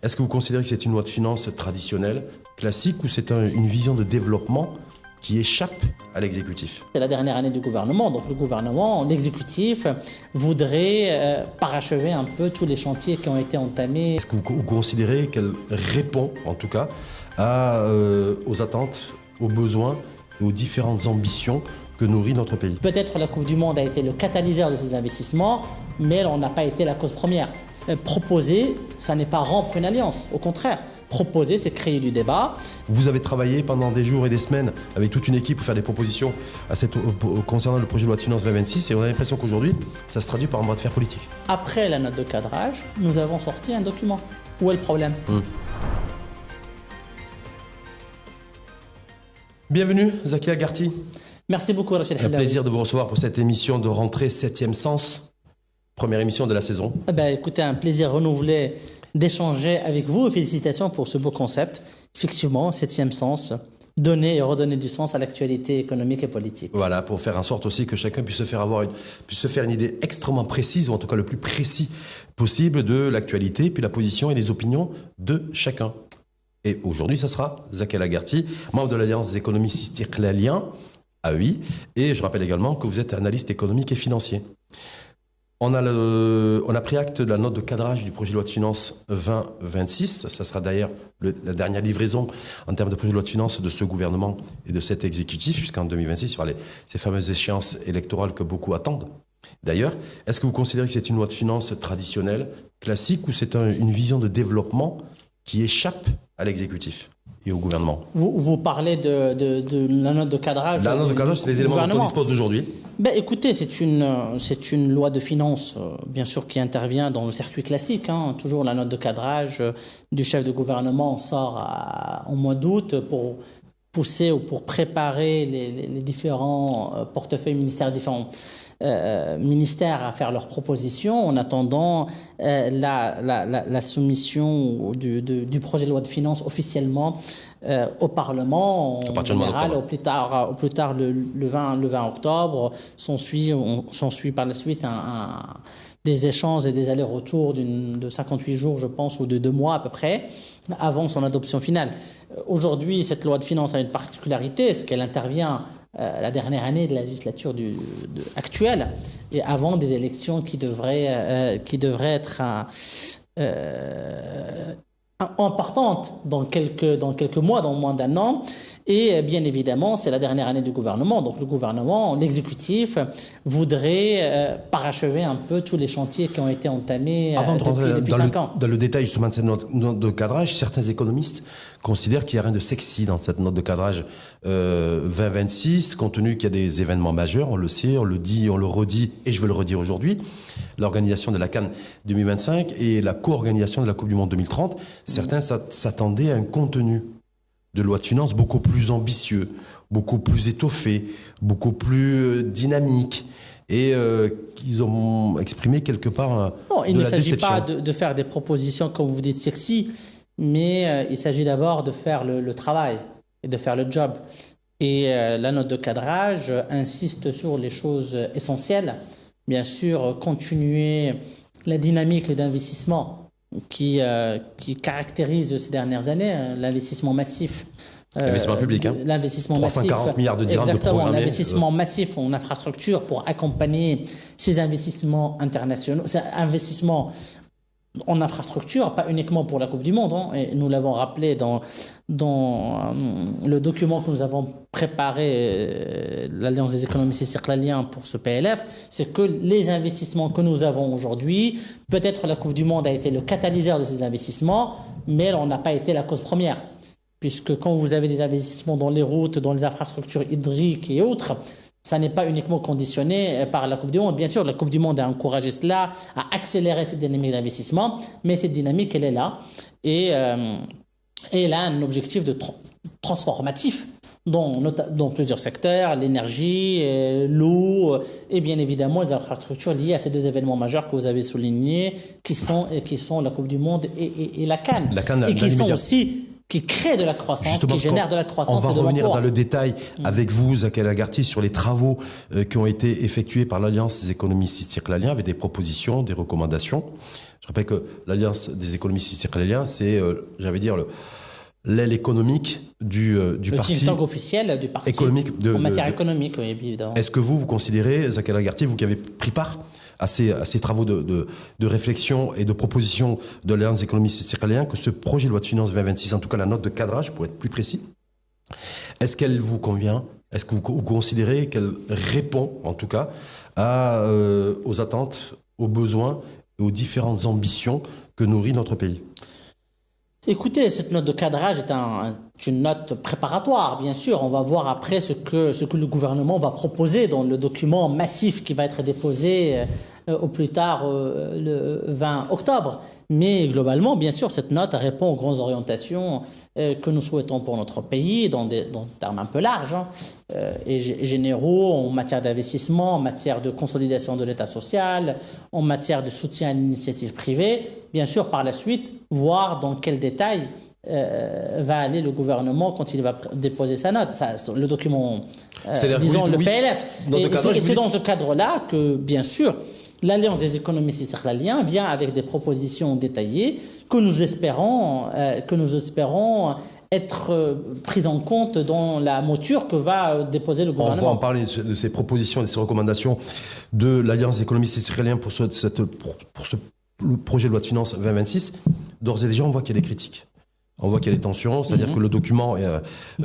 Est-ce que vous considérez que c'est une loi de finances traditionnelle, classique, ou c'est une vision de développement qui échappe à l'exécutif? C'est la dernière année du gouvernement, donc le gouvernement, l'exécutif, voudrait parachever un peu tous les chantiers qui ont été entamés. Est-ce que vous considérez qu'elle répond, en tout cas, aux attentes, aux besoins et aux différentes ambitions que nourrit notre pays? Peut-être la Coupe du Monde a été le catalyseur de ces investissements, mais on n'a pas été la cause première. Proposer, ça n'est pas rompre une alliance, au contraire. Proposer, c'est créer du débat. Vous avez travaillé pendant des jours et des semaines avec toute une équipe pour faire des propositions concernant le projet de loi de finances 2026, et on a l'impression qu'aujourd'hui, ça se traduit par un bras de fer politique. Après la note de cadrage, nous avons sorti un document. Où est le problème? Bienvenue, Zakia Garti. Merci beaucoup, Rachid Un Hilaoui. plaisir de vous recevoir pour cette émission de rentrée 7e sens, première émission de la saison. Écoutez, un plaisir renouvelé d'échanger avec vous. Félicitations pour ce beau concept. Effectivement, 7e sens, donner et redonner du sens à l'actualité économique et politique. Voilà, pour faire en sorte aussi que chacun puisse se faire une idée extrêmement précise, ou en tout cas le plus précis possible, de l'actualité, puis la position et les opinions de chacun. Et aujourd'hui, ça sera Zakia Lagarty, membre de l'Alliance des économistes Istiqlaliens, AEI, et je rappelle également que vous êtes analyste économique et financier. On a pris acte de la note de cadrage du projet de loi de finances 2026. Ça sera d'ailleurs la dernière livraison en termes de projet de loi de finances de ce gouvernement et de cet exécutif, puisqu'en 2026, il y aura ces fameuses échéances électorales que beaucoup attendent. D'ailleurs, est-ce que vous considérez que c'est une loi de finances traditionnelle, classique, ou c'est une vision de développement qui échappe à l'exécutif et au gouvernement? Vous parlez de la note de cadrage. La note de cadrage, c'est les éléments dont on dispose aujourd'hui. Écoutez, c'est une loi de finances, bien sûr, qui intervient dans le circuit classique. Toujours la note de cadrage du chef de gouvernement sort au mois d'août pour pousser ou pour préparer les différents portefeuilles ministériels, différents ministères à faire leurs propositions en attendant la soumission du projet de loi de finances officiellement au Parlement en général au plus tard le 20 octobre. S'ensuit par la suite des échanges et des allers-retours de 58 jours, je pense, ou de 2 mois à peu près, avant son adoption finale. Aujourd'hui, cette loi de finances a une particularité, c'est qu'elle intervient la dernière année de la législature actuelle et avant des élections qui devraient être importantes dans quelques mois, dans moins d'1 an. Et bien évidemment, c'est la dernière année du gouvernement. Donc le gouvernement, l'exécutif, voudrait parachever un peu tous les chantiers qui ont été entamés depuis 5 ans. Dans le détail justement de cette note de cadrage, certains économistes considèrent qu'il n'y a rien de sexy dans cette note de cadrage 2026, compte tenu qu'il y a des événements majeurs, on le sait, on le dit, on le redit, et je veux le redire aujourd'hui, l'organisation de la CAN 2025 et la co-organisation de la Coupe du Monde 2030. Certains s'attendaient à un contenu de loi de finances beaucoup plus ambitieux, beaucoup plus étoffé, beaucoup plus dynamique, et qu'ils ont exprimé quelque part non, il de ne la s'agit déception. pas de faire des propositions, comme vous dites, sexy, mais il s'agit d'abord de faire le travail et de faire le job. Et la note de cadrage insiste sur les choses essentielles. Bien sûr, continuer la dynamique d'investissement qui caractérise ces dernières années, l'investissement massif. L'investissement public, L'investissement 340 massif, milliards de dirhams de programmés. l'investissement massif en infrastructure pour accompagner ces investissements internationaux, ces investissements en infrastructure, pas uniquement pour la Coupe du Monde, et nous l'avons rappelé dans le document que nous avons préparé, l'Alliance des économistes istiqlaliens pour ce PLF, c'est que les investissements que nous avons aujourd'hui, peut-être la Coupe du Monde a été le catalyseur de ces investissements, mais on n'a pas été la cause première. Puisque quand vous avez des investissements dans les routes, dans les infrastructures hydriques et autres, ça n'est pas uniquement conditionné par la Coupe du Monde. Bien sûr, la Coupe du Monde a encouragé cela, a accéléré cette dynamique d'investissement, mais cette dynamique, elle est là. Et elle a un objectif de transformatif dans plusieurs secteurs, l'énergie, l'eau, et bien évidemment les infrastructures liées à ces 2 événements majeurs que vous avez soulignés, qui sont la Coupe du Monde et la CAN. Et qui sont aussi... qui crée de la croissance, justement, qui génère de la croissance et de l'emploi. On va revenir dans le détail avec vous, Zakia Lagarty, sur les travaux qui ont été effectués par l'Alliance des économistes istiqlaliens avec des propositions, des recommandations. Je Je rappelle que l'Alliance des économistes israéliens, c'est, j'allais dire, l'aile économique du parti. Le think tank officiel du parti économique en matière économique, oui, évidemment. Est-ce que vous considérez, Zaki El-Agharti, vous qui avez pris part à ces travaux de réflexion et de proposition de l'Alliance des économistes israéliens, que ce projet de loi de finances 2026, en tout cas la note de cadrage, pour être plus précis, est-ce qu'elle vous convient? Est-ce que vous considérez qu'elle répond, en tout cas, aux attentes, aux besoins et aux différentes ambitions que nourrit notre pays? Écoutez, cette note de cadrage est une note préparatoire, bien sûr. On va voir après ce que le gouvernement va proposer dans le document massif qui va être déposé au plus tard le 20 octobre. Mais globalement, bien sûr, cette note répond aux grandes orientations que nous souhaitons pour notre pays, dans des termes un peu larges et généraux, en matière d'investissement, en matière de consolidation de l'État social, en matière de soutien à l'initiative privée. Bien sûr, par la suite, voir dans quel détail va aller le gouvernement quand il va déposer sa note. Le document, disons le PLF. Et c'est dans ce cadre-là que, bien sûr, l'Alliance des économistes israéliens vient avec des propositions détaillées que nous espérons être prises en compte dans la mouture que va déposer le gouvernement. On va en parler de ces propositions et de ces recommandations de l'Alliance des économistes israéliens pour ce projet de loi de finances 2026. D'ores et déjà, on voit qu'il y a des critiques. On voit qu'il y a des tensions, c'est-à-dire que le document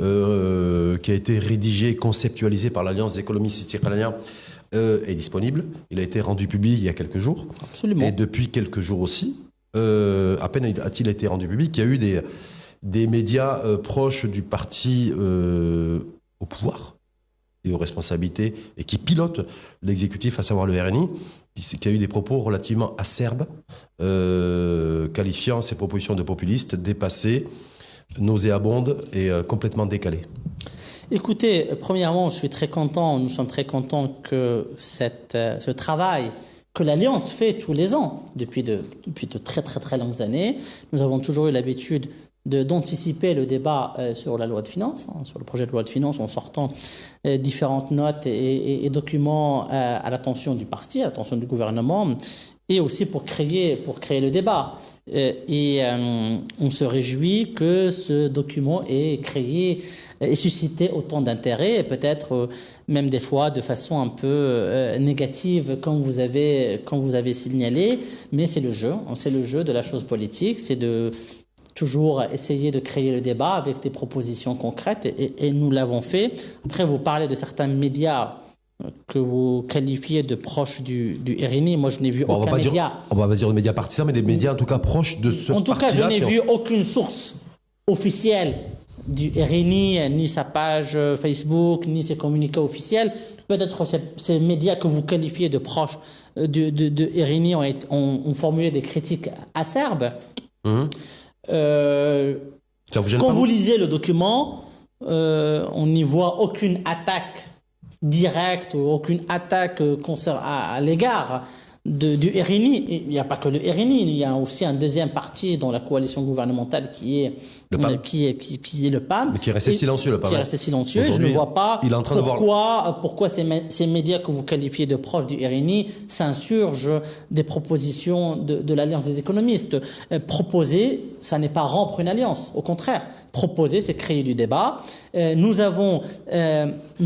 qui a été rédigé, conceptualisé par l'Alliance des économistes israéliens est disponible. Il a été rendu public il y a quelques jours. Absolument. Et depuis quelques jours aussi, à peine a-t-il été rendu public, il y a eu des médias proches du parti au pouvoir et aux responsabilités et qui pilotent l'exécutif, à savoir le RNI, qui a eu des propos relativement acerbes, qualifiant ces propositions de populistes, dépassées, nauséabondes et complètement décalées. Écoutez, premièrement, nous sommes très contents que ce travail que l'Alliance fait tous les ans, depuis de très très très longues années, nous avons toujours eu l'habitude d'anticiper le débat sur la loi de finances, sur le projet de loi de finances, en sortant différentes notes et documents à l'attention du parti, à l'attention du gouvernement, et aussi pour créer le débat. On se réjouit que ce document ait créé et suscité autant d'intérêt, et peut-être même des fois de façon un peu négative, comme vous avez signalé. Mais c'est le jeu de la chose politique, c'est de toujours essayer de créer le débat avec des propositions concrètes, et nous l'avons fait. Après, vous parlez de certains médias que vous qualifiez de proches du RNI. Moi, je n'ai vu aucun média. On va pas dire de médias partisans, mais des médias en tout cas proches de ce parti-là. En tout cas, je n'ai vu aucune source officielle du RNI, ni sa page Facebook, ni ses communiqués officiels. Peut-être ces médias que vous qualifiez de proches de RNI ont formulé des critiques acerbes. Quand vous lisez le document, on n'y voit aucune attaque directe ou aucune attaque à l'égard du RNI. Il n'y a pas que le RNI, il y a aussi un deuxième parti dans la coalition gouvernementale qui est le PAM. Mais qui est resté silencieux, le PAM. Qui est resté silencieux. Je ne vois pas pourquoi ces médias que vous qualifiez de proches du RNI s'insurgent des propositions de l'Alliance des économistes. Proposer, ça n'est pas rompre une alliance. Au contraire, proposer, c'est créer du débat. Nous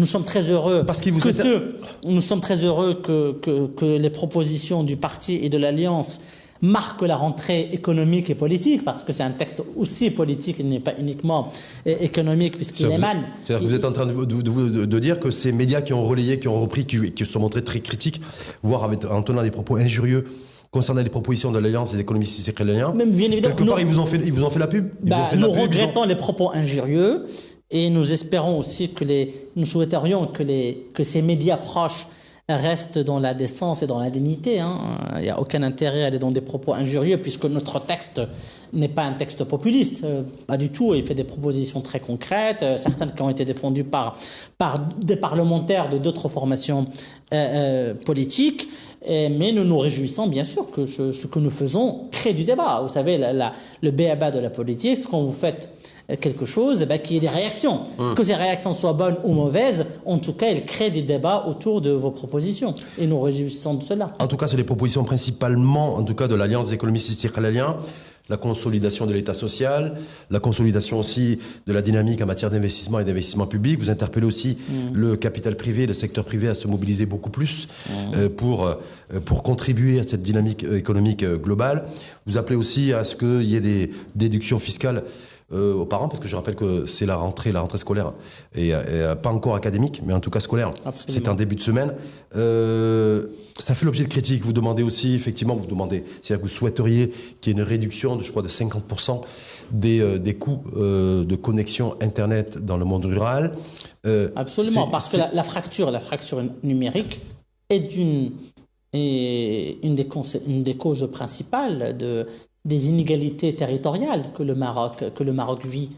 sommes très heureux que les propositions du parti et de l'Alliance marque la rentrée économique et politique, parce que c'est un texte aussi politique, il n'est pas uniquement économique, puisqu'il émane. C'est-à-dire que vous êtes en train de dire que ces médias qui ont relayé, qui ont repris, qui se sont montrés très critiques, voire en tenant des propos injurieux concernant les propositions de l'Alliance des économistes israéliens, quelque part, ils vous ont fait la pub. Nous regrettons les propos injurieux, et nous espérons aussi nous souhaiterions que ces médias proches restent dans la décence et dans la dignité. Il n'y a aucun intérêt à aller dans des propos injurieux, puisque notre texte n'est pas un texte populiste, pas du tout. Il fait des propositions très concrètes, certaines qui ont été défendues par des parlementaires de d'autres formations politiques. Mais nous nous réjouissons bien sûr que ce que nous faisons crée du débat. Vous savez, le b.a.-ba de la politique, c'est quand vous faites quelque chose, qu'il y ait des réactions. Que ces réactions soient bonnes ou mauvaises, en tout cas, elles créent des débats autour de vos propositions. Et nous réjouissons de cela. En tout cas, c'est les propositions principalement, en tout cas, de l'Alliance des économistes istiqlaliens, la consolidation de l'État social, la consolidation aussi de la dynamique en matière d'investissement et d'investissement public. Vous interpellez aussi le capital privé, le secteur privé à se mobiliser beaucoup plus pour contribuer à cette dynamique économique globale. Vous appelez aussi à ce qu'il y ait des déductions fiscales aux parents, parce que je rappelle que c'est la rentrée scolaire, et pas encore académique, mais en tout cas scolaire. Absolument. C'est en début de semaine. Ça fait l'objet de critiques. Vous demandez aussi, effectivement, c'est-à-dire que vous souhaiteriez qu'il y ait une réduction, je crois, de 50% des coûts de connexion Internet dans le monde rural. Absolument, parce que la fracture numérique est une des causes principales des inégalités territoriales que le Maroc vit,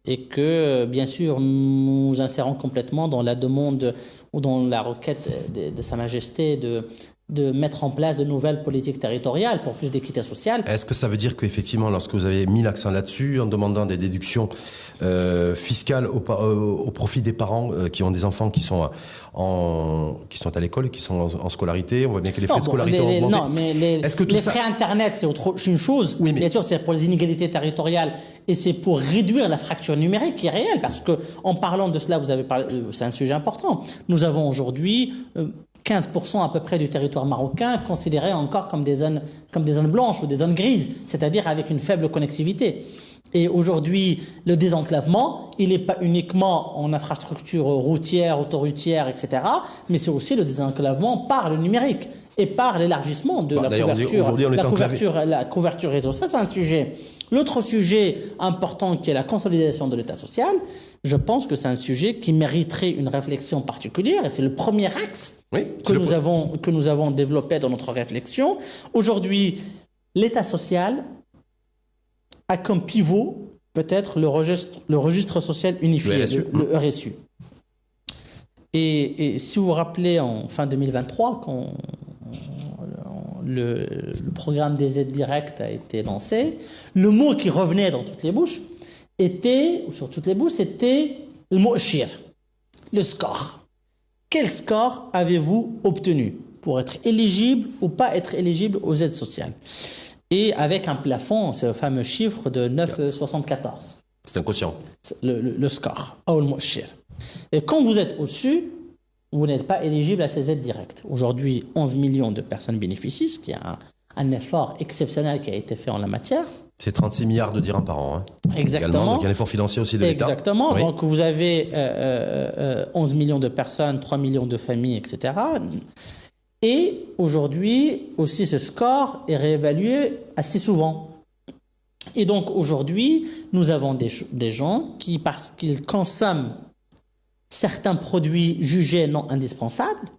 et que, bien sûr, nous insérons complètement dans la demande ou dans la requête de Sa Majesté de mettre en place de nouvelles politiques territoriales pour plus d'équité sociale. Est-ce que ça veut dire qu'effectivement, lorsque vous avez mis l'accent là-dessus, en demandant des déductions fiscales au profit des parents qui ont des enfants qui sont à l'école, qui sont en scolarité, on voit bien que les frais de scolarité ont augmenté. Non, mais les frais Internet, c'est une chose. Oui, mais bien sûr, c'est pour les inégalités territoriales et c'est pour réduire la fracture numérique qui est réelle. Parce que, en parlant de cela, vous avez parlé, c'est un sujet important. Nous avons aujourd'hui 15% à peu près du territoire marocain considéré encore comme des zones blanches ou des zones grises, c'est-à-dire avec une faible connectivité. Et aujourd'hui, le désenclavement, il n'est pas uniquement en infrastructure routière, autoroutière, etc., mais c'est aussi le désenclavement par le numérique et par l'élargissement de la couverture réseau. Ça, c'est un sujet. L'autre sujet important qui est la consolidation de l'État social, je pense que c'est un sujet qui mériterait une réflexion particulière, et c'est le premier axe que nous avons développé dans notre réflexion. Aujourd'hui, l'État social a comme pivot peut-être le registre social unifié, le RSU. Et si vous vous rappelez, en fin 2023, quand le programme des aides directes a été lancé, le mot qui revenait dans toutes les bouches c'était le mot shir, le score. Quel score avez-vous obtenu pour être éligible ou pas être éligible aux aides sociales? Et avec un plafond, c'est le fameux chiffre de 9,74. C'est un quotient. Le score, ou le mot shir. Et quand vous êtes au-dessus, vous n'êtes pas éligible à ces aides directes. Aujourd'hui, 11 millions de personnes bénéficient, ce qui est un effort exceptionnel qui a été fait en la matière. C'est 36 milliards de dirhams par an. Exactement. Également, donc il y a un effort financier aussi de l'État. Exactement. Oui. Donc vous avez 11 millions de personnes, 3 millions de familles, etc. Et aujourd'hui, aussi, ce score est réévalué assez souvent. Et donc aujourd'hui, nous avons des gens qui, parce qu'ils consomment certains produits jugés non indispensables,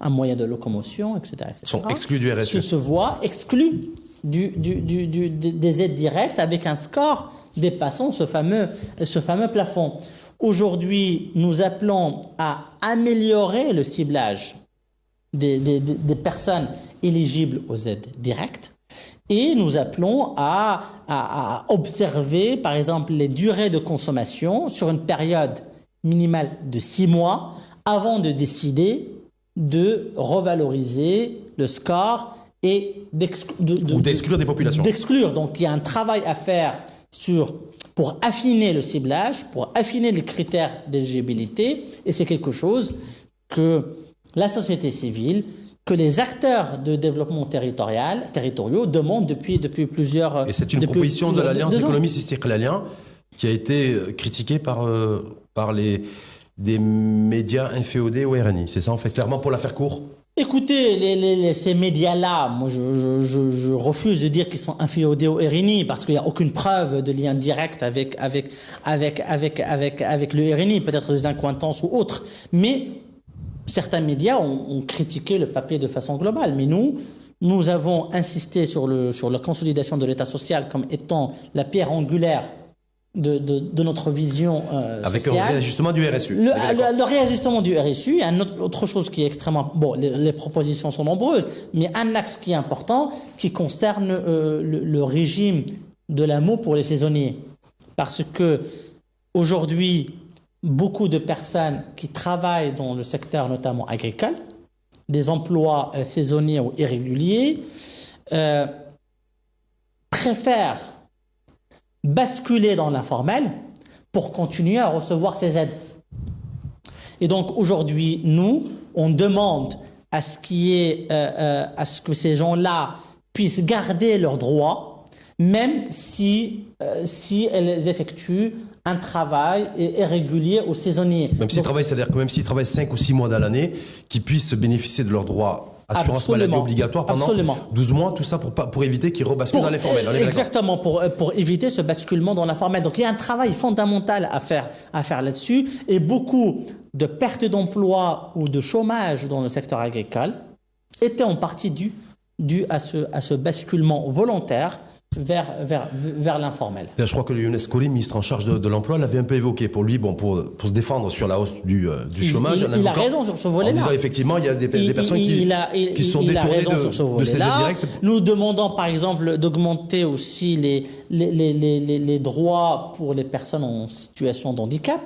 un moyen de locomotion, etc., sont exclus du RSU. Se voient exclus des aides directes avec un score dépassant ce fameux plafond. Aujourd'hui, nous appelons à améliorer le ciblage des personnes éligibles aux aides directes, et nous appelons à observer, par exemple, les durées de consommation sur une période minimale de 6 mois avant de décider de revaloriser le score et d'exclure des populations. D'exclure. Donc il y a un travail à faire pour affiner le ciblage, pour affiner les critères d'éligibilité, et c'est quelque chose que la société civile, que les acteurs de développement territoriaux demandent depuis plusieurs années. Et c'est une proposition de l'Alliance économiste istiqlalien qui a été critiquée par des médias inféodés au RNI. C'est ça, en fait, clairement, pour la faire court? Écoutez, ces médias-là, moi je refuse de dire qu'ils sont inféodés au RNI, parce qu'il n'y a aucune preuve de lien direct avec le RNI, peut-être des incointances ou autres. Mais certains médias ont critiqué le papier de façon globale. Mais nous avons insisté sur la consolidation de l'État social comme étant la pierre angulaire de notre vision Avec sociale. un réajustement du RSU. Le réajustement du RSU, autre chose qui est extrêmement... Bon, les propositions sont nombreuses, mais un axe qui est important, qui concerne le régime de l'AMO pour les saisonniers. Parce que aujourd'hui, beaucoup de personnes qui travaillent dans le secteur notamment agricole, des emplois saisonniers ou irréguliers, préfèrent basculer dans l'informel pour continuer à recevoir ces aides. Et donc aujourd'hui, nous, on demande à ce que ces gens-là puissent garder leurs droits, même si elles effectuent un travail irrégulier ou saisonnier. Même s'ils travaillent, c'est-à-dire que même s'ils travaillent 5 ou 6 mois dans l'année, qu'ils puissent bénéficier de leurs droits assurance maladie obligatoire pendant 12 mois, tout ça pour éviter qu'ils rebasculent dans l'informel. Exactement, pour éviter ce basculement dans l'informel. Donc il y a un travail fondamental à faire là-dessus, et beaucoup de pertes d'emploi ou de chômage dans le secteur agricole étaient en partie dû à ce basculement volontaire vers l'informel. Je crois que le Younes Kouli, ministre en charge de l'emploi, l'avait un peu évoqué. Pour lui, pour se défendre sur la hausse du chômage. Il a raison sur ce volet-là. En disant effectivement, il y a des personnes qui sont détournées de ces aides directes. Nous demandons par exemple d'augmenter aussi les droits pour les personnes en situation de handicap,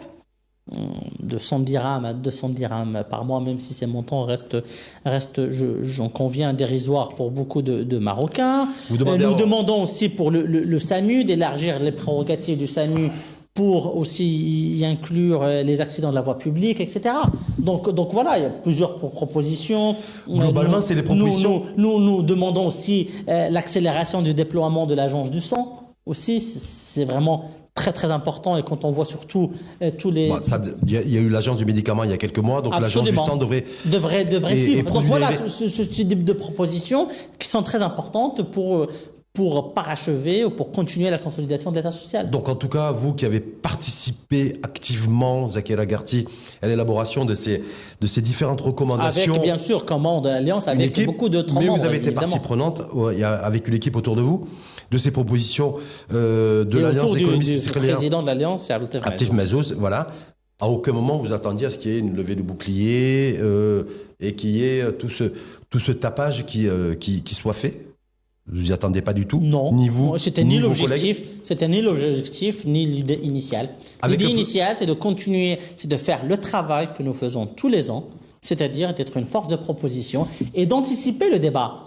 de 100 dirhams à 200 dirhams par mois, même si ces montants restent j'en conviens, dérisoires pour beaucoup de Marocains. Nous demandons aussi pour le SAMU d'élargir les prérogatives du SAMU pour aussi y inclure les accidents de la voie publique, etc. Donc voilà, il y a plusieurs propositions. Globalement, c'est des propositions. Nous demandons aussi l'accélération du déploiement de l'agence du sang. Aussi, c'est vraiment très très important, et quand on voit surtout tous les... Il y a eu l'agence du médicament il y a quelques mois, donc l'agence du sang devrait suivre. Donc voilà, ce type de propositions qui sont très importantes pour parachever ou pour continuer la consolidation de l'État social. Donc en tout cas, vous qui avez participé activement, Zaki El Agharti, à l'élaboration de ces différentes recommandations... Avec bien sûr, comme membre de l'Alliance, avec beaucoup d'autres membres. Mais vous avez été partie prenante, avec une équipe autour de vous, de ces propositions de l'Alliance économique israélienne. Le président de l'Alliance, c'est Abdel Mazouz, voilà. À aucun moment vous attendiez à ce qu'il y ait une levée de bouclier et qu'il y ait tout ce tapage qui soit fait. Vous n'y attendez pas du tout? Non. Ni vous, c'était ni l'objectif, ni l'idée initiale. L'idée initiale, c'est de continuer, c'est de faire le travail que nous faisons tous les ans, c'est-à-dire d'être une force de proposition et d'anticiper le débat.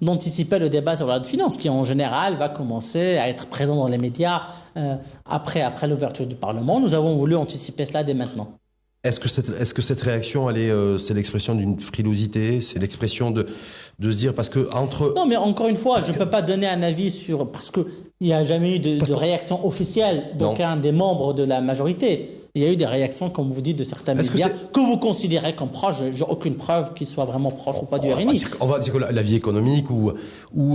Sur la loi de finances, qui en général va commencer à être présent dans les médias après l'ouverture du Parlement. Nous avons voulu anticiper cela dès maintenant. Est-ce que cette réaction, c'est l'expression d'une frilosité, c'est l'expression de se dire, parce que entre... Non, mais encore une fois, je ne peux pas donner un avis parce qu'il n'y a jamais eu de réaction officielle d'aucun des membres de la majorité. Il y a eu des réactions, comme vous dites, de certains médias que vous considérez comme proches. J'ai aucune preuve qu'ils soient vraiment proches ou pas du RNI. On va dire que la vie économique ou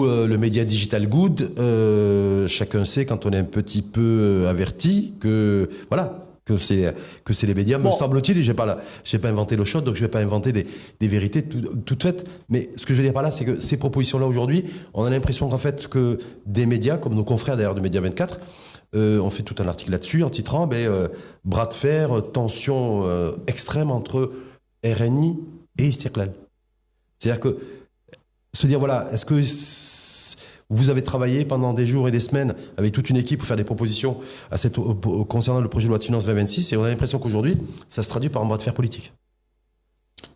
le média Digital Good, chacun sait, quand on est un petit peu averti, que c'est les médias, me semble-t-il, et j'ai pas inventé l'eau chaude, donc je vais pas inventer des vérités toutes faites. Mais ce que je veux dire par là, c'est que ces propositions-là aujourd'hui, on a l'impression qu'en fait que des médias, comme nos confrères d'ailleurs de Média 24, on fait tout un article là-dessus en titrant bras de fer, tension extrême entre RNI et Istiqlal. C'est-à-dire que se dire voilà, est-ce que vous avez travaillé pendant des jours et des semaines avec toute une équipe pour faire des propositions concernant le projet de loi de finances 2026, et on a l'impression qu'aujourd'hui ça se traduit par un bras de fer politique.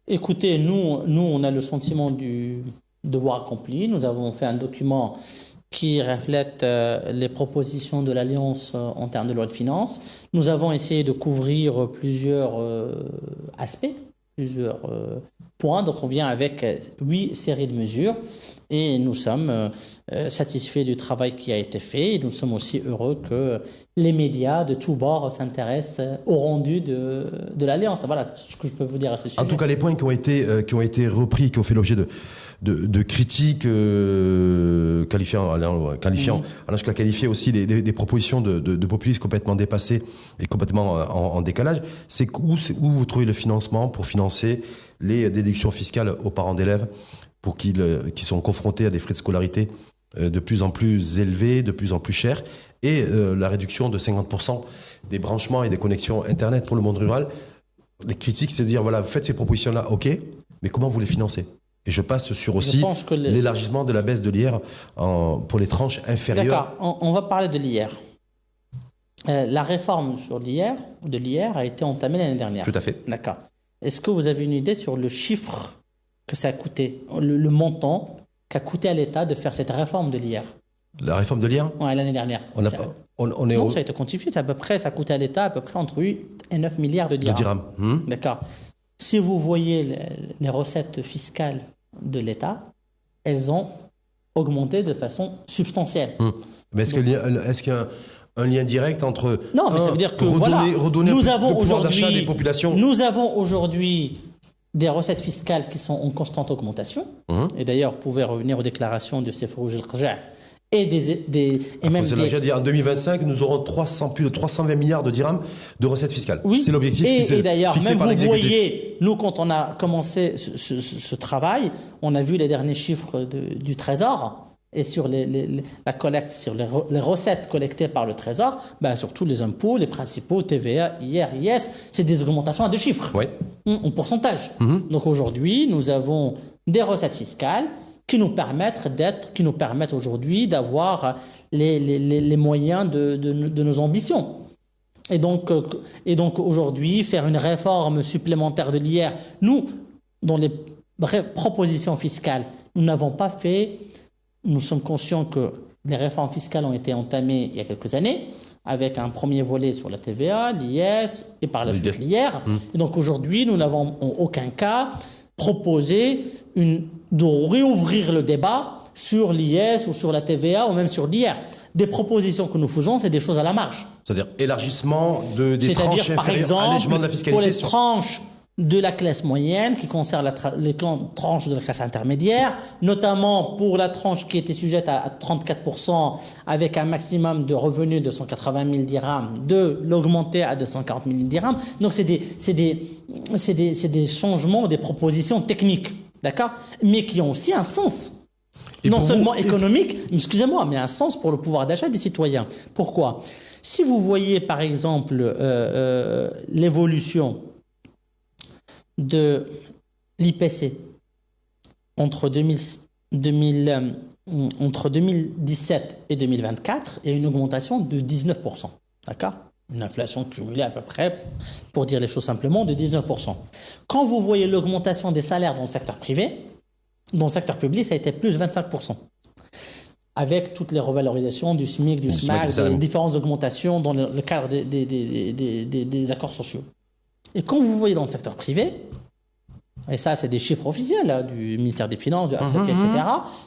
Écoutez, nous on a le sentiment du devoir accompli. Nous avons fait un document qui reflète les propositions de l'Alliance en termes de loi de finances. Nous avons essayé de couvrir plusieurs aspects, plusieurs points. Donc on vient avec 8 séries de mesures et nous sommes satisfaits du travail qui a été fait. Et nous sommes aussi heureux que les médias de tous bords s'intéressent au rendu de l'Alliance. Voilà ce que je peux vous dire à ce sujet. En tout cas, les points qui ont été repris, qui ont fait l'objet de critiques qualifiant, je qualifier aussi des propositions de populisme complètement dépassées et complètement en décalage, c'est où vous trouvez le financement pour financer les déductions fiscales aux parents d'élèves pour qui sont confrontés à des frais de scolarité de plus en plus élevé, de plus en plus cher, et la réduction de 50% des branchements et des connexions Internet pour le monde rural. Les critiques, c'est de dire, voilà, vous faites ces propositions-là, ok, mais comment vous les financez? Et je passe sur aussi l'élargissement de la baisse de l'IR pour les tranches inférieures. D'accord, on va parler de l'IR. La réforme sur l'IR a été entamée l'année dernière. Tout à fait. D'accord. Est-ce que vous avez une idée sur le chiffre que ça a coûté, le montant qu'a coûté à l'État de faire cette réforme de l'IR? La réforme de l'IR? Oui, l'année dernière. Non, ça a été quantifié. Ça a coûté à l'État à peu près entre 8 et 9 milliards de dirhams. D'accord. Si vous voyez les recettes fiscales de l'État, elles ont augmenté de façon substantielle. Mais est-ce qu'il y a un lien direct entre non, mais ça veut dire que redonner nous le avons pouvoir d'achat des populations? Nous avons aujourd'hui des recettes fiscales qui sont en constante augmentation. Et d'ailleurs, vous pouvez revenir aux déclarations de Sefrouj El-Qja et même en 2025, nous aurons plus de 320 milliards de dirhams de recettes fiscales. Oui. C'est l'objectif qui s'est et d'ailleurs, fixé même par l'exécutif. Vous voyez, nous, quand on a commencé ce travail, on a vu les derniers chiffres du Trésor. Et sur la collecte, sur les recettes collectées par le Trésor, surtout les impôts, les principaux, TVA, IR, IS, c'est des augmentations à deux chiffres, en pourcentage. Donc aujourd'hui, nous avons des recettes fiscales qui nous permettent aujourd'hui d'avoir les moyens de nos ambitions. Et donc aujourd'hui, faire une réforme supplémentaire de l'IR, nous, dans les propositions fiscales, nous n'avons pas fait. Nous sommes conscients que les réformes fiscales ont été entamées il y a quelques années, avec un premier volet sur la TVA, l'IS et par la suite l'IR. Et donc aujourd'hui, nous n'avons en aucun cas proposé de réouvrir le débat sur l'IS ou sur la TVA ou même sur l'IR. Des propositions que nous faisons, c'est des choses à la marge. C'est-à-dire élargissement des tranches par inférieures, exemple, allègement de la fiscalité. Pour les tranches de la classe moyenne, qui concerne les tranches de la classe intermédiaire, notamment pour la tranche qui était sujette à 34% avec un maximum de revenus de 180 000 dirhams, de l'augmenter à 240 000 dirhams. Donc c'est des changements, des propositions techniques, d'accord, mais qui ont aussi un sens. Non seulement économique, excusez-moi, mais un sens pour le pouvoir d'achat des citoyens. Pourquoi? Si vous voyez par exemple l'évolution de l'IPC entre 2017 et 2024, il y a une augmentation de 19%. D'accord? Une inflation cumulée à peu près, pour dire les choses simplement, de 19%. Quand vous voyez l'augmentation des salaires dans le secteur privé, dans le secteur public, ça a été plus 25%. Avec toutes les revalorisations du SMIC, du SMAC, des différentes augmentations dans le cadre des accords sociaux. Et quand vous voyez dans le secteur privé, et ça c'est des chiffres officiels du ministère des Finances, du ACEP, etc.,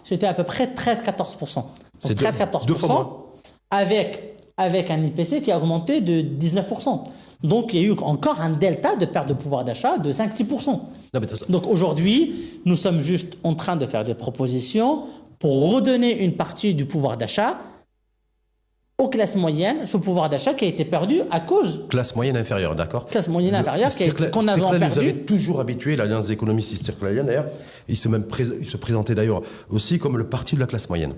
c'était à peu près 13-14%. Donc c'est 13-14% avec un IPC qui a augmenté de 19%. Donc il y a eu encore un delta de perte de pouvoir d'achat de 5-6%. Donc aujourd'hui, nous sommes juste en train de faire des propositions pour redonner une partie du pouvoir d'achat aux classes moyennes, ce pouvoir d'achat qui a été perdu à cause... Classe moyenne inférieure, d'accord. Classe moyenne inférieure qu'on a perdu. Vous avez toujours habitué, l'Alliance des économistes Istiqlalienne d'ailleurs, il se présentait d'ailleurs aussi comme le parti de la classe moyenne.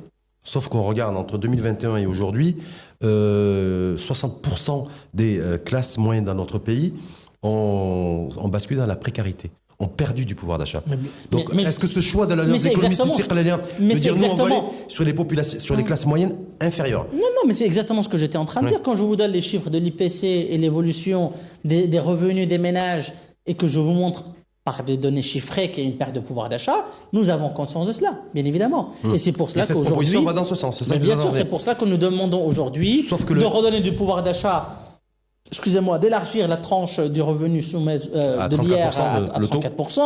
Sauf qu'on regarde entre 2021 et aujourd'hui, 60% des classes moyennes dans notre pays ont basculé dans la précarité, ont perdu du pouvoir d'achat. Donc, est-ce que ce choix de l'Alliance des économistes Istiqlalienne de dire nous on va aller sur les populations, sur les classes moyennes inférieures? Non, mais c'est exactement ce que j'étais en train de dire. Quand je vous donne les chiffres de l'IPC et l'évolution des revenus des ménages et que je vous montre par des données chiffrées qu'il y a une perte de pouvoir d'achat, nous avons conscience de cela, bien évidemment. Et c'est pour cela qu'aujourd'hui... Cette proposition va dans ce sens, c'est ça que bien sûr, c'est pour cela que nous demandons aujourd'hui de redonner du pouvoir d'achat, d'élargir la tranche du revenu soumise de l'IR à 34%,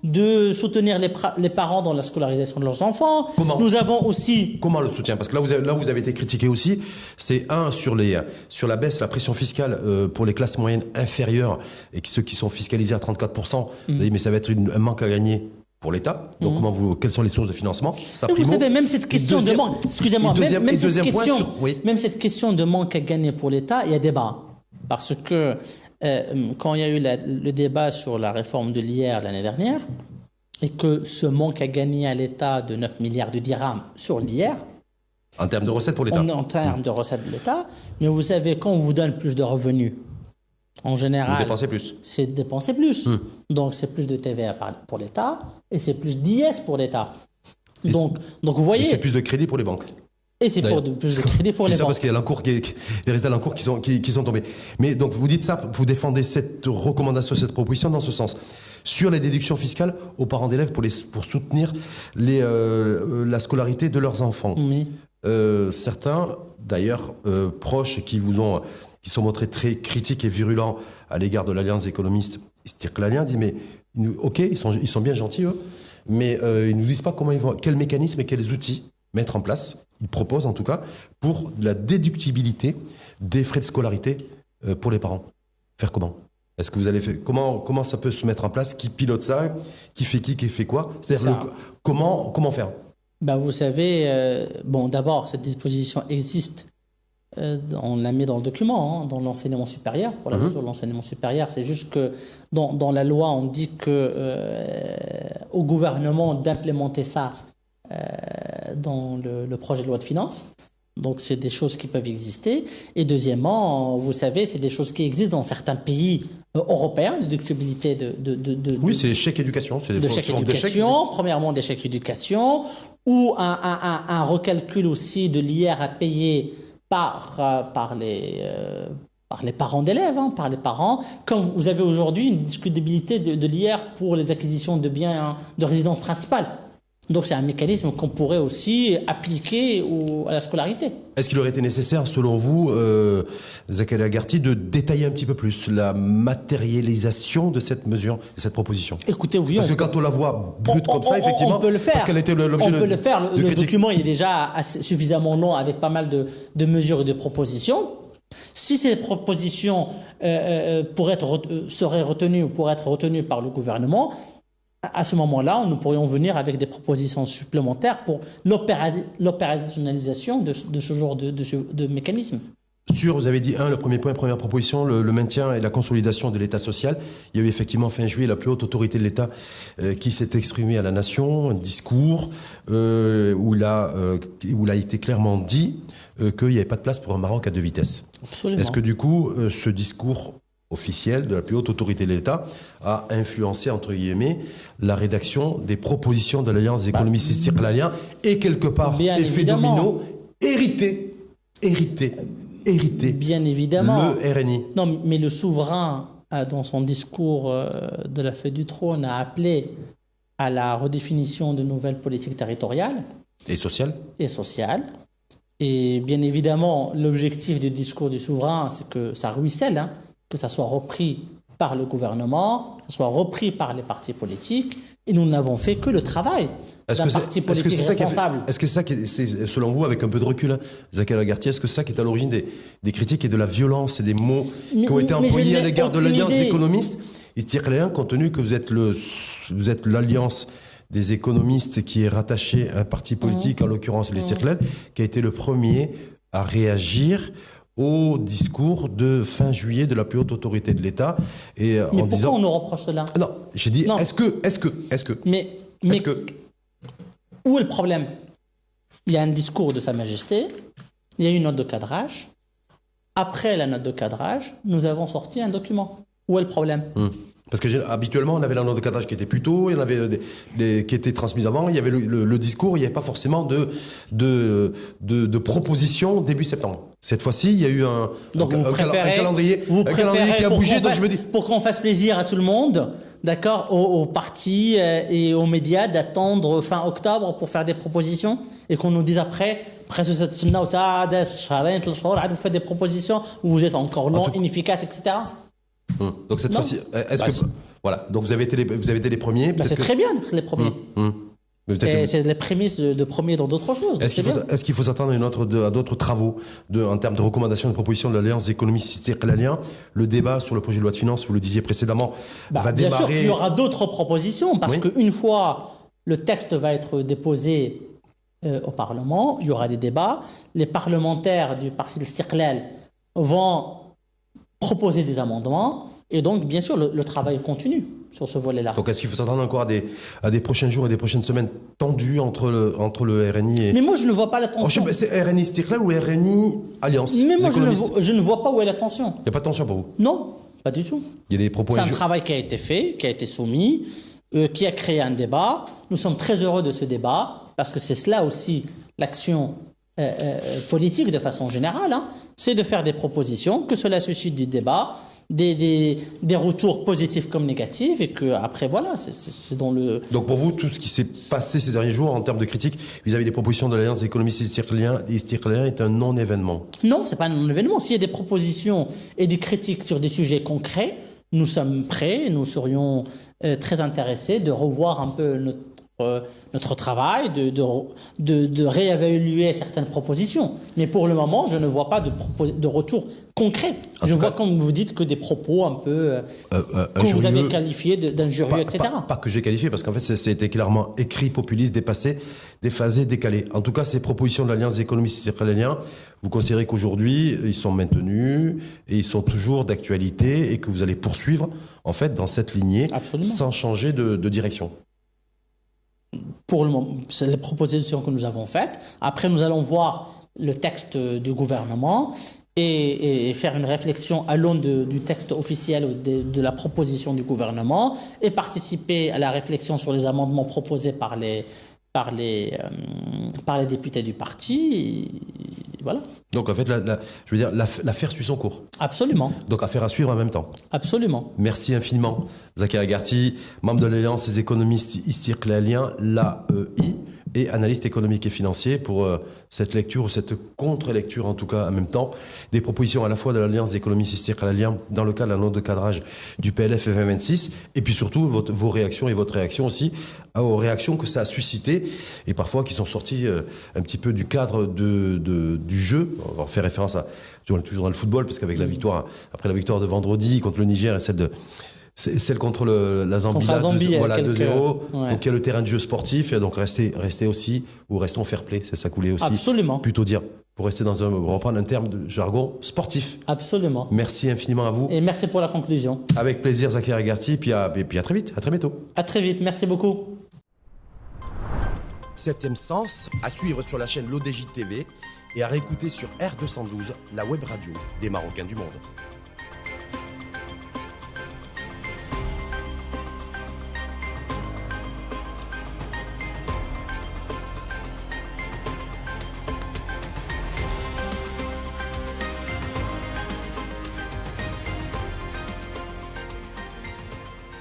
de soutenir les parents dans la scolarisation de leurs enfants. Nous avons aussi... Comment le soutien? Parce que là, vous avez été critiqué aussi. C'est sur la baisse, la pression fiscale pour les classes moyennes inférieures et ceux qui sont fiscalisés à 34%. Mais ça va être un manque à gagner pour l'État. Donc, quelles sont les sources de financement? Ça, vous savez, même cette question de manque... Excusez-moi, même cette question de manque à gagner pour l'État, il y a débat. Parce que quand il y a eu le débat sur la réforme de l'IR l'année dernière, et que ce manque à gagner à l'État de 9 milliards de dirhams sur l'IR, En termes de recettes pour l'État. En termes de recettes de l'État. Mais vous savez, quand on vous donne plus de revenus, en général, vous dépensez plus. C'est dépenser plus. Donc, c'est plus de TVA pour l'État et c'est plus d'IS pour l'État. Donc, vous voyez. Et c'est plus de crédit pour les banques. Et c'est plus de crédit pour les banques. Parce qu'il y a des résultats de l'encours qui sont tombés. Mais donc, vous dites ça, vous défendez cette recommandation, cette proposition dans ce sens. Sur les déductions fiscales aux parents d'élèves pour soutenir la scolarité de leurs enfants. Oui. Certains, d'ailleurs, proches qui sont montrés très critiques et virulents à l'égard de l'Alliance économiste istirklalien, disent mais ok, ils sont bien gentils eux, mais ils nous disent pas quels mécanismes et quels outils mettre en place. Ils proposent en tout cas pour la déductibilité des frais de scolarité pour les parents. Faire comment? Est-ce que vous allez faire comment ça peut se mettre en place? Qui pilote ça? Qui fait quoi? C'est-à-dire comment faire? Vous savez, d'abord, cette disposition existe. On l'a mis dans le document, dans l'enseignement supérieur. Pour la mesure de l'enseignement supérieur, c'est juste que dans la loi, on dit au gouvernement d'implémenter ça dans le projet de loi de finances. Donc, c'est des choses qui peuvent exister. Et deuxièmement, vous savez, c'est des choses qui existent dans certains pays européens, de déductibilité oui, c'est les chèques éducation. C'est de chèques éducation, premièrement des chèques éducation, ou un recalcul aussi de l'IR à payer par les parents d'élèves, par les parents. Comme vous avez aujourd'hui une discutabilité de l'IR pour les acquisitions de biens de résidence principale. Donc c'est un mécanisme qu'on pourrait aussi appliquer à la scolarité. Est-ce qu'il aurait été nécessaire, selon vous, Zakaria Garti, de détailler un petit peu plus la matérialisation de cette mesure, de cette proposition? Écoutez, oui. Parce que quand on la voit brute comme ça, effectivement, on peut le faire. Parce qu'elle était l'objet de. On peut le faire. Le critique. document il est déjà suffisamment long avec pas mal de mesures et de propositions. Si ces propositions seraient retenues ou pourraient être retenues par le gouvernement, à ce moment-là, nous pourrions venir avec des propositions supplémentaires pour l'opérationnalisation de ce genre de mécanisme. Vous avez dit, le premier point, première proposition, le maintien et la consolidation de l'État social. Il y a eu effectivement fin juillet la plus haute autorité de l'État qui s'est exprimée à la nation, un discours où il a été clairement dit qu'il n'y avait pas de place pour un Maroc à deux vitesses. Absolument. Est-ce que du coup, ce discours officiel de la plus haute autorité de l'État a influencé, entre guillemets, la rédaction des propositions de l'Alliance économiste istirklalien et quelque part, effet domino, hérité bien évidemment. le RNI. Non, mais le souverain, dans son discours de la fête du trône, a appelé à la redéfinition de nouvelles politiques territoriales. Et sociales. Et bien évidemment, l'objectif du discours du souverain, c'est que ça ruisselle, que ça soit repris par le gouvernement, que ça soit repris par les partis politiques, et nous n'avons fait que le travail d'un parti politique responsable. Est-ce que c'est selon vous, avec un peu de recul, Zakaria Garti, est-ce que ça qui est à l'origine des critiques et de la violence et des mots qui ont été employés à l'égard de l'Alliance économiste istirklalien, compte tenu que vous êtes l'Alliance des économistes qui est rattachée à un parti politique, en l'occurrence l'istirklal, qui a été le premier à réagir au discours de fin juillet de la plus haute autorité de l'État. Mais pourquoi on nous reproche cela? Non, j'ai dit, est-ce que... Mais où est le problème? Il y a un discours de Sa Majesté, il y a une note de cadrage. Après la note de cadrage, nous avons sorti un document. Où est le problème? Parce que habituellement, on avait la note de cadrage qui était plus tôt, il y en avait des qui étaient transmises avant, il y avait le discours, il n'y avait pas forcément de propositions début septembre. Cette fois-ci, il y a eu un calendrier qui a bougé, donc je me dis... Pour qu'on fasse plaisir à tout le monde, d'accord, aux partis et aux médias, d'attendre fin octobre pour faire des propositions, et qu'on nous dise après cette semaine, vous faites des propositions, où vous êtes encore long, inefficace, etc. Donc cette fois-ci, voilà. Donc vous avez été les premiers. C'est très bien d'être les premiers. Et c'est les prémices de premiers dans d'autres choses. Est-ce qu'il faut s'attendre à d'autres travaux en termes de recommandations et de propositions de l'Alliance économiste istirklalien? Le débat sur le projet de loi de finances, vous le disiez précédemment, va démarrer. Bien sûr qu'il y aura d'autres propositions, parce qu'une fois le texte va être déposé au Parlement, il y aura des débats. Les parlementaires du parti de l'Istirklal vont proposer des amendements, et donc bien sûr le travail continue. sur ce volet-là. Donc, est-ce qu'il faut s'attendre encore à des prochains jours et des prochaines semaines tendues entre le RNI et... Mais moi, je ne vois pas la tension. C'est RNI Istiqlal ou RNI Alliance? Mais moi, je ne vois pas où est la tension. Il n'y a pas de tension pour vous? Non, pas du tout. Il y a des propos... C'est un travail qui a été fait, qui a été soumis, qui a créé un débat. Nous sommes très heureux de ce débat, parce que c'est cela aussi l'action politique de façon générale, hein. C'est de faire des propositions, que cela suscite du débat, des retours positifs comme négatifs, et que après voilà, c'est dans le... Donc pour vous, tout ce qui s'est passé ces derniers jours en termes de critiques vis-à-vis des propositions de l'Alliance des économistes istiqlaliens est un non-événement? Non, c'est pas un non-événement. S'il y a des propositions et des critiques sur des sujets concrets, nous sommes prêts, nous serions très intéressés de revoir un peu notre travail, de réévaluer certaines propositions. Mais pour le moment, je ne vois pas de retour concret. Je vois, comme vous dites, que des propos un peu que vous avez qualifiés d'injurieux, etc. Pas que j'ai qualifié, parce qu'en fait, c'était clairement écrit, populiste, dépassé, déphasé, décalé. En tout cas, ces propositions de l'Alliance des économistes istiqlaliens, vous considérez qu'aujourd'hui, ils sont maintenus et ils sont toujours d'actualité et que vous allez poursuivre, en fait, dans cette lignée, Absolument. Sans changer de direction. Pour le moment, c'est les propositions que nous avons faites. Après, nous allons voir le texte du gouvernement et faire une réflexion à l'aune du texte officiel ou de la proposition du gouvernement et participer à la réflexion sur les amendements proposés par les députés du parti. Voilà. Donc en fait, je veux dire, l'affaire suit son cours. Absolument. Donc affaire à suivre en même temps. Absolument. Merci infiniment, Zakir Garti, membre de l'Alliance des économistes istiqlaliens, l'AEI, et analyste économique et financier, pour cette lecture ou cette contre-lecture en tout cas en même temps, des propositions à la fois de l'Alliance des économistes istiqlaliens dans le cadre de la note de cadrage du PLF 2026, et puis surtout vos réactions et votre réaction aussi aux réactions que ça a suscité et parfois qui sont sorties un petit peu du cadre du jeu. On va faire référence à, on est toujours dans le football, parce qu'avec la victoire, après la victoire de vendredi contre le Niger et celle contre la Zambie, voilà, 2-0. Ouais. Donc il y a le terrain de jeu sportif, et donc restez aussi, ou restons fair play, c'est ça que vous voulez aussi. Absolument. Plutôt dire, pour rester reprendre un terme de jargon sportif. Absolument. Merci infiniment à vous. Et merci pour la conclusion. Avec plaisir, Zakir Garti, puis à très vite, à très bientôt. À très vite, merci beaucoup. 7e Sens, à suivre sur la chaîne l'ODJ TV et à réécouter sur R212, la web radio des Marocains du monde.